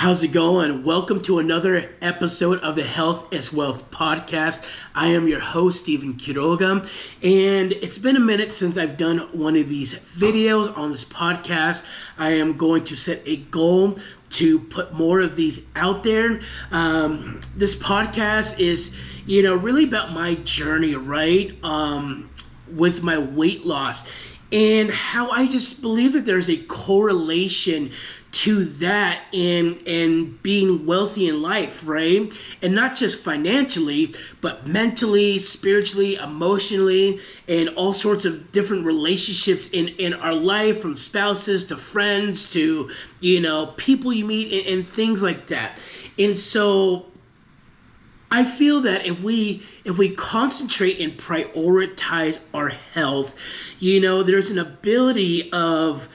How's it going? Welcome to another episode of the Health is Wealth podcast. I am your host, Stephen Quiroga, and it's been a minute since I've done one of these videos on this podcast. I am going to set a goal to put more of these out there. This podcast is, really about my journey, right? With my weight loss and how I just believe that there's a correlation to that and being wealthy in life, right? And not just financially, but mentally, spiritually, emotionally, and all sorts of different relationships in our life, from spouses to friends to, people you meet and things like that. And so I feel that if we concentrate and prioritize our health, there's an ability of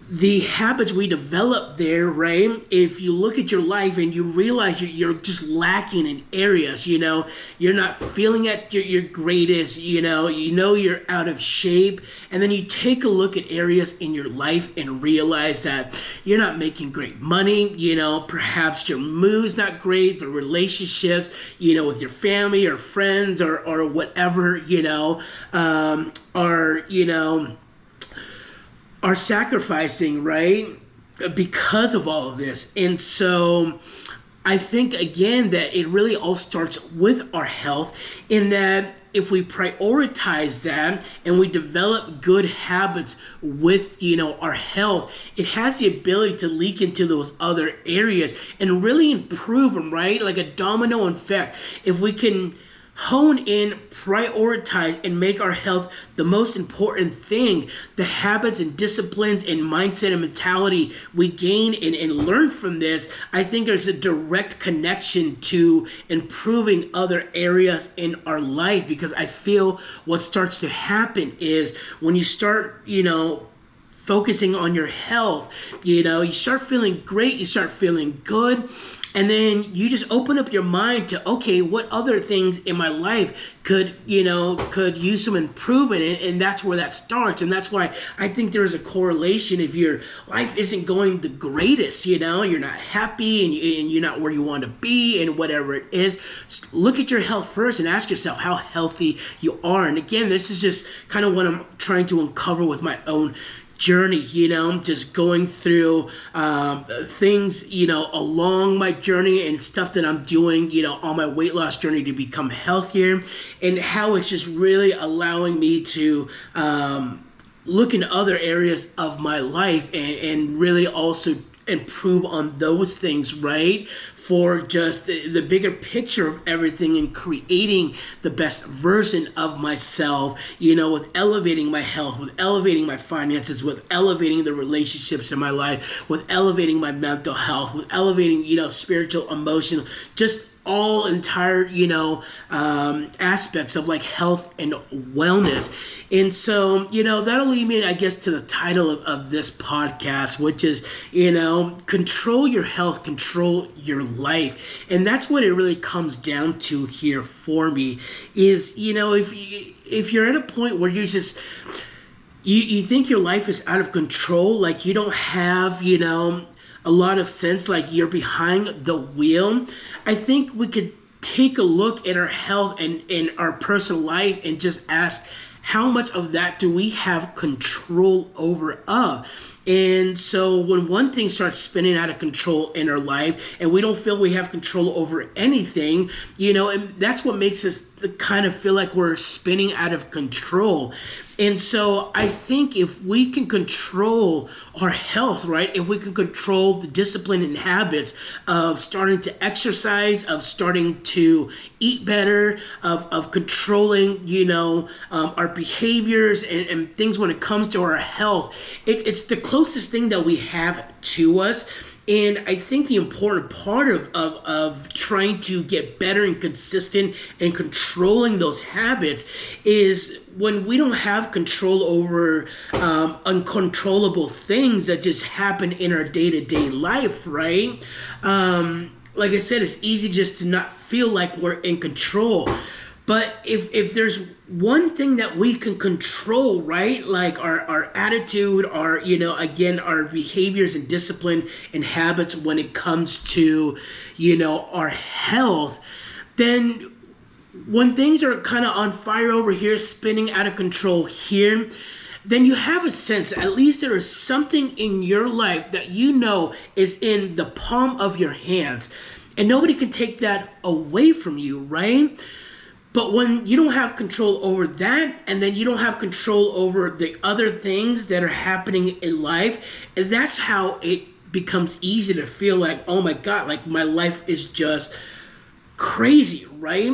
the habits we develop there, right? If you look at your life and you realize you're just lacking in areas, you're not feeling at your greatest, you're out of shape, and then you take a look at areas in your life and realize that you're not making great money, perhaps your mood's not great, the relationships, with your family or friends or whatever, are sacrificing, right? Because of all of this. And so I think, again, that it really all starts with our health, in that if we prioritize that and we develop good habits with, our health, it has the ability to leak into those other areas and really improve them, right? Like a domino effect. If we can hone in, prioritize, and make our health the most important thing, the habits and disciplines and mindset and mentality we gain and learn from this, I think there's a direct connection to improving other areas in our life. Because I feel what starts to happen is when you start, focusing on your health, you start feeling great, you start feeling good. And then you just open up your mind to, okay, what other things in my life could use some improvement? And that's where that starts. And that's why I think there is a correlation. If your life isn't going the greatest, you're not happy and you're not where you want to be and whatever it is, look at your health first and ask yourself how healthy you are. And again, this is just kind of what I'm trying to uncover with my own journey, just going through things, along my journey and stuff that I'm doing, on my weight loss journey to become healthier, and how it's just really allowing me to look in other areas of my life and really also improve on those things, right? For just the bigger picture of everything and creating the best version of myself, with elevating my health, with elevating my finances, with elevating the relationships in my life, with elevating my mental health, with elevating, spiritual, emotional, just all entire, aspects of like health and wellness. And so, that'll lead me, I guess, to the title of this podcast, which is, control your health, control your life. And that's what it really comes down to here for me is, if you're at a point where you're just, you think your life is out of control, like you don't have, a lot of sense, like you're behind the wheel, I think we could take a look at our health and our personal life and just ask, how much of that do we have control over of? And so when one thing starts spinning out of control in our life and we don't feel we have control over anything, and that's what makes us kind of feel like we're spinning out of control. And so I think if we can control our health, right, if we can control the discipline and habits of starting to exercise, of starting to eat better, of controlling, our behaviors and things when it comes to our health, it's the closest thing that we have to us. And I think the important part of trying to get better and consistent and controlling those habits is when we don't have control over uncontrollable things that just happen in our day-to-day life, right? Like I said, it's easy just to not feel like we're in control. But if there's one thing that we can control, right? Like our attitude, our, again, our behaviors and discipline and habits when it comes to, our health, then when things are kind of on fire over here, spinning out of control here, then you have a sense, at least there is something in your life that is in the palm of your hands. And nobody can take that away from you, right? But when you don't have control over that, and then you don't have control over the other things that are happening in life, that's how it becomes easy to feel like, oh my God, like my life is just crazy, right?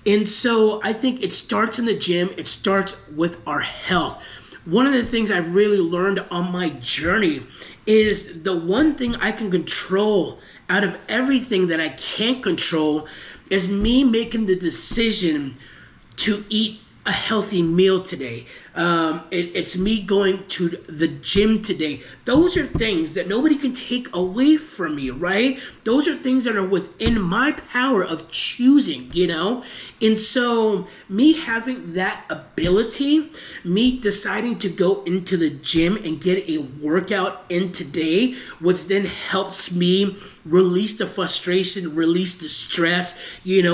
And so I think it starts in the gym. It starts with our health. One of the things I've really learned on my journey is the one thing I can control out of everything that I can't control is me making the decision to eat a healthy meal today. It's me going to the gym today. Those are things that nobody can take away from me, right? Those are things that are within my power of choosing, And so me having that ability, me deciding to go into the gym and get a workout in today, which then helps me release the frustration, release the stress, gain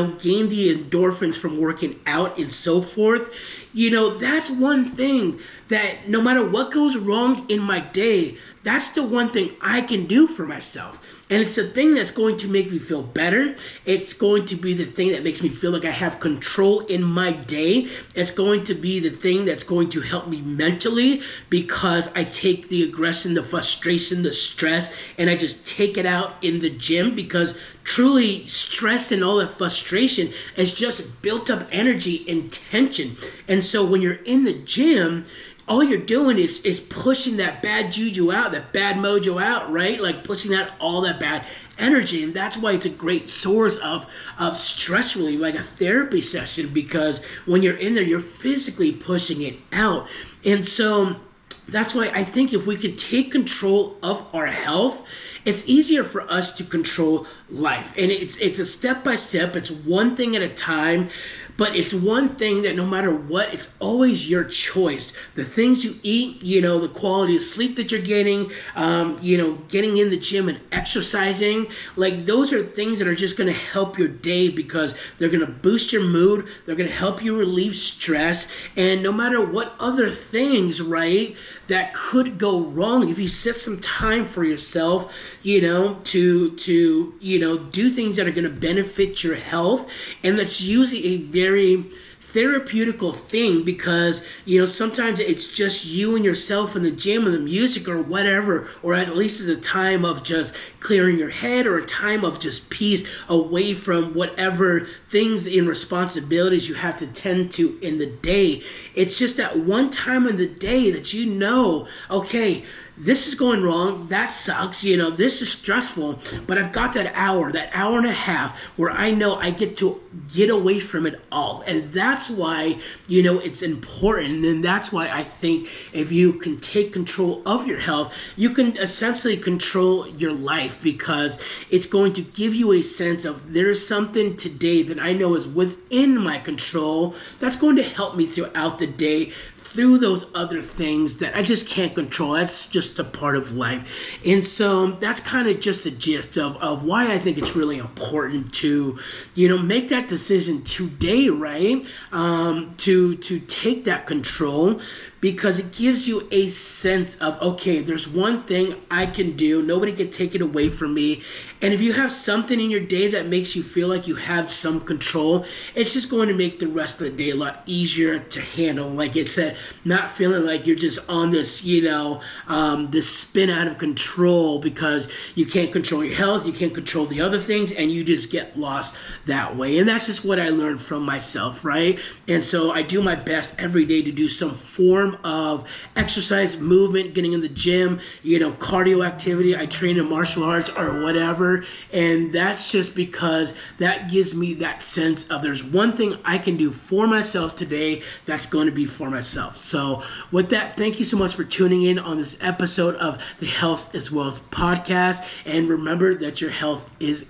the endorphins from working out and so forth. That's one thing that no matter what goes wrong in my day, that's the one thing I can do for myself. And it's the thing that's going to make me feel better. It's going to be the thing that makes me feel like I have control in my day. It's going to be the thing that's going to help me mentally because I take the aggression, the frustration, the stress, and I just take it out in the gym because truly stress and all that frustration is just built up energy and tension. And so when you're in the gym, all you're doing is pushing that bad juju out, that bad mojo out, right? Like pushing out all that bad energy. And that's why it's a great source of stress relief, like a therapy session, because when you're in there, you're physically pushing it out. And so that's why I think if we could take control of our health, it's easier for us to control life. And it's a step by step. It's one thing at a time. But it's one thing that no matter what, it's always your choice. The things you eat, the quality of sleep that you're getting, getting in the gym and exercising, like those are things that are just going to help your day because they're going to boost your mood. They're going to help you relieve stress. And no matter what other things, right, that could go wrong, if you set some time for yourself, to do things that are going to benefit your health. And that's usually a very therapeutical thing because sometimes it's just you and yourself in the gym and the music or whatever, or at least it's a time of just clearing your head or a time of just peace away from whatever things and responsibilities you have to tend to in the day. It's just that one time in the day that okay, this is going wrong, that sucks, this is stressful, but I've got that hour and a half where I know I get to get away from it all. And that's why, it's important. And that's why I think if you can take control of your health, you can essentially control your life because it's going to give you a sense of there's something today that I know is within my control that's going to help me throughout the day through those other things that I just can't control. That's just a part of life. And so that's kind of just a gist of why I think it's really important to, make that decision today, right? To take that control because it gives you a sense of, okay, there's one thing I can do. Nobody can take it away from me. And if you have something in your day that makes you feel like you have some control, it's just going to make the rest of the day a lot easier to handle. Like it's not feeling like you're just on this, this spin out of control because you can't control your health, you can't control the other things, and you just get lost that way. And that's just what I learned from myself, right? And so I do my best every day to do some form of exercise, movement, getting in the gym, cardio activity. I train in martial arts or whatever. And that's just because that gives me that sense of there's one thing I can do for myself today that's going to be for myself. So with that, thank you so much for tuning in on this episode of the Health is Wealth podcast. And remember that your health is